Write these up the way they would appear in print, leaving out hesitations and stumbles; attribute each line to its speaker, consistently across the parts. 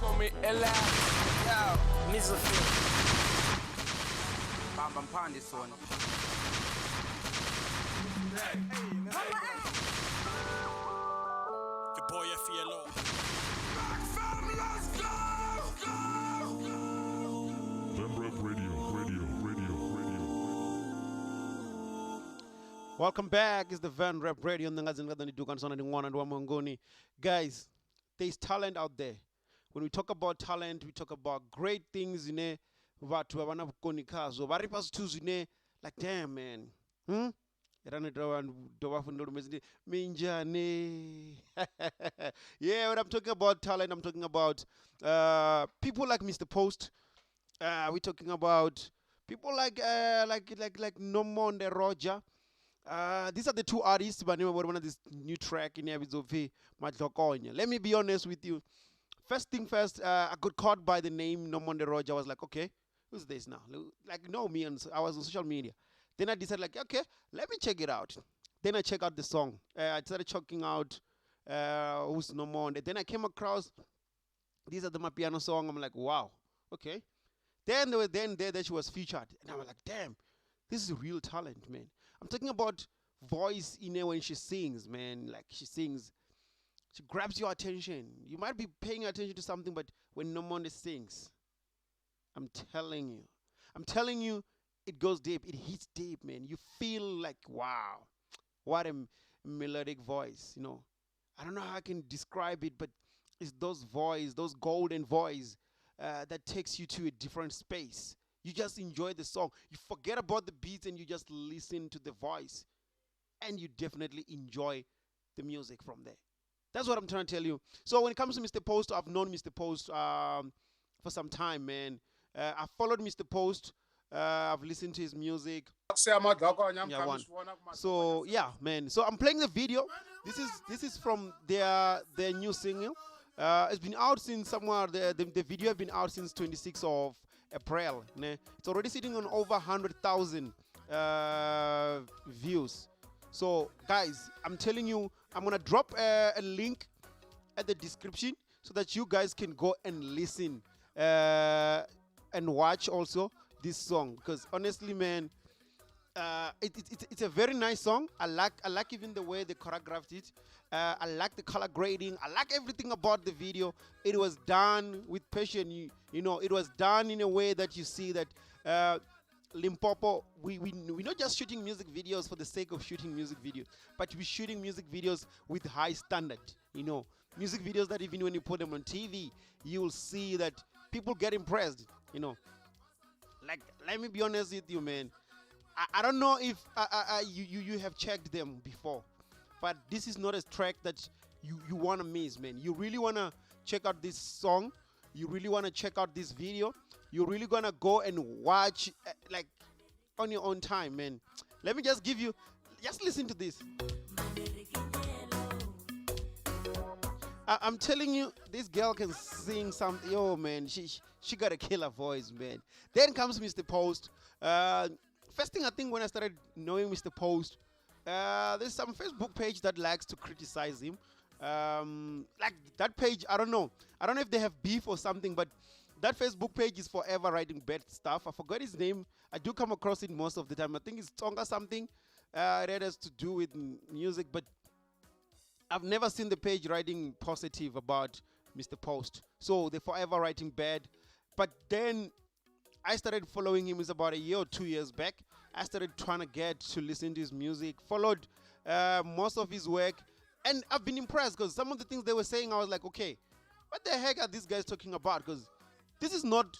Speaker 1: Call me Ella. Yo, Mizafil. Bam Pan this one.
Speaker 2: Your boy FELO.
Speaker 3: Venrap Radio.
Speaker 4: Welcome back. It's the Venrap Radio. Guys, there's talent out there. When we talk about talent, we talk about great things in there. Like, damn, man. Yeah, when I'm talking about talent, I'm talking about people like Mr. Post. We're talking about people like Nomonde, Rodger. These are the two artists, but one of this new track in episode of Madlokonya. Let me be honest with you. First thing first, I got caught by the name Nomonde Rodger. I was like, okay, who's this now? Like, know me, and I was on social media. Then I decided, like, okay, let me check it out. Then I check out the song. I started checking out who's Nomonde. Then I came across these are my piano song. I'm like, wow, okay. Then she was featured, and I was like, damn, this is real talent, man. I'm talking about voice in her when she sings, man. Like she sings, she grabs your attention. You might be paying attention to something, but when Nomonde sings, I'm telling you, it goes deep. It hits deep, man. You feel like, wow, what a melodic voice, you know. I don't know how I can describe it, but it's those golden voice that takes you to a different space. You just enjoy the song. You forget about the beats and you just listen to the voice. And you definitely enjoy the music from there. That's what I'm trying to tell you. So when it comes to Mr. Post, I've known Mr. Post for some time, man. I followed Mr. Post. I've listened to his music. Yeah, one. So yeah, man. So I'm playing the video. This is from their new single. It's been out since somewhere. The video has been out since 26th of April. Ne? It's already sitting on over 100,000 views. So guys, I'm telling you, I'm gonna drop a link at the description so that you guys can go and listen and watch also this song, because honestly, man, it's a very nice song. I like even the way they choreographed it. I like the color grading. I like everything about the video. It was done with passion. You know, it was done in a way that you see that Limpopo, we're not just shooting music videos for the sake of shooting music videos, but we're shooting music videos with high standard. You know, music videos that even when you put them on TV, you will see that people get impressed. You know, like, let me be honest with you, man. I don't know if you have checked them before, but this is not a track that you want to miss, man. You really want to check out this song. You really want to check out this video. You're really going to go and watch like on your own time, man. Let me just listen to this. I'm telling you, this girl can sing something. Yo, man, she got a killer voice, man. Then comes Mr. Post. First thing I think when I started knowing Mr. Post, there's some Facebook page that likes to criticize him. Like that page, I don't know if they have beef or something, but that Facebook page is forever writing bad stuff. I forgot his name. I do come across it most of the time. I think it's Tonga something. It has to do with music, but I've never seen the page writing positive about Mr. Post. So they're forever writing bad. But then I started following him. It's about a year or 2 years back. I started trying to get to listen to his music, followed most of his work, and I've been impressed because some of the things they were saying, I was like, okay, what the heck are these guys talking about? Because this is not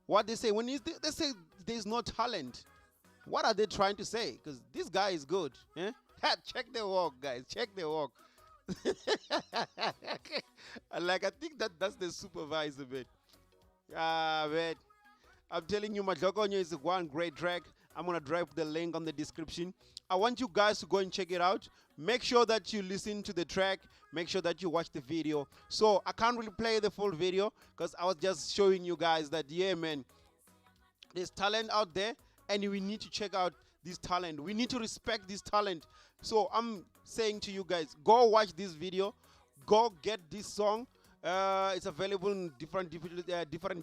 Speaker 4: what they say. When they say there's no talent, what are they trying to say? Because this guy is good. Eh? Check the walk, guys. Check the walk. Like, I think that's the supervisor, man. Man. I'm telling you, Madlokonya is one great track. I'm going to drop the link on the description. I want you guys to go and check it out. Make sure that you listen to the track. Make sure that you watch the video. So I can't really play the full video because I was just showing you guys that, yeah, man, there's talent out there and we need to check out this talent. We need to respect this talent. So I'm saying to you guys, go watch this video. Go get this song. It's available in different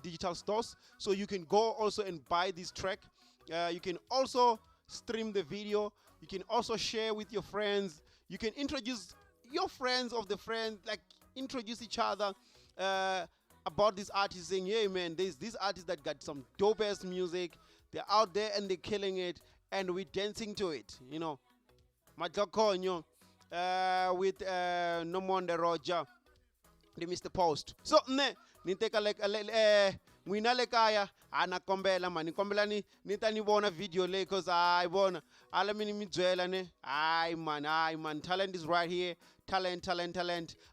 Speaker 4: digital stores, so you can go also and buy this track. You can also stream the video. You can also share with your friends. You can introduce your friends of the friends, like introduce each other about this artist, saying, "Hey man, there's this artist that got some dope ass music. They're out there and they're killing it, and we're dancing to it." You know, Madlokonya with Nomonde Rodger, the Mr. Post. So ne niteka like mwina le kaya anakombela mani kombela ni tani bona video le, cause I bona ala mini midzwela ne ay man, talent is right here. Talent.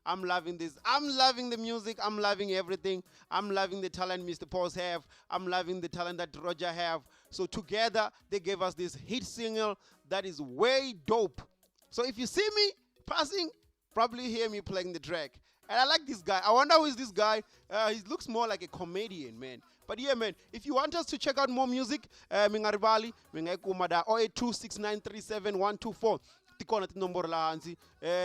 Speaker 4: I'm loving this. I'm loving the music. I'm loving everything. I'm loving the talent Mr. Post have. I'm loving the talent that Rodger have. So together they gave us this hit single that is way dope. So if you see me passing, probably hear me playing the track. And I like this guy. I wonder who is this guy. He looks more like a comedian, man. But yeah, man, if you want us to check out more music, mingaribali mingayikumada 0826937124. Tikona tinomboro la hansi.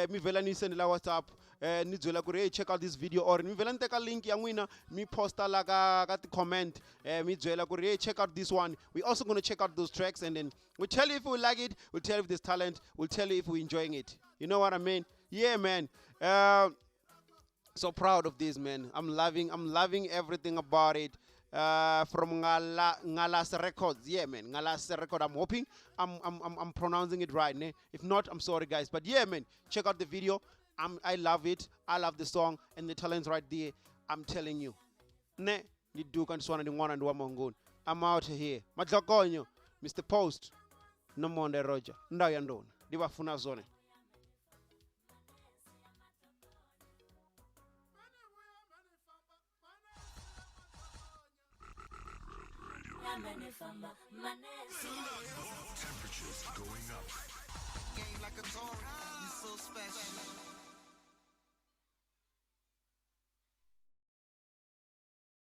Speaker 4: Mi vela ni send la WhatsApp. Ni byela ku ri, hey, check out this video, or mi vela ni teka link ya n'wina mi posta la ka ti comment. Mi byela ku ri, hey, check out this one. We also going to check out those tracks, and then we'll tell you if we like it, we'll tell you if there's talent, we'll tell you if we're enjoying it. You know what I mean? Yeah, man. So proud of this, man. I'm loving everything about it. From Ngalas Records. Yeah, man. Ngalas Record. I'm hoping I'm pronouncing it right. Ne? If not, I'm sorry, guys. But yeah, man, check out the video. I love it. I love the song and the talent's right there. I'm telling you. Ne, you do kan swana ni ngwana ndwa mongon. I'm out here. Madlokonya, Mr. Post, Nomonde Rodger. Ndawo ya ndona. Ndibafuna zone.
Speaker 3: Temperature.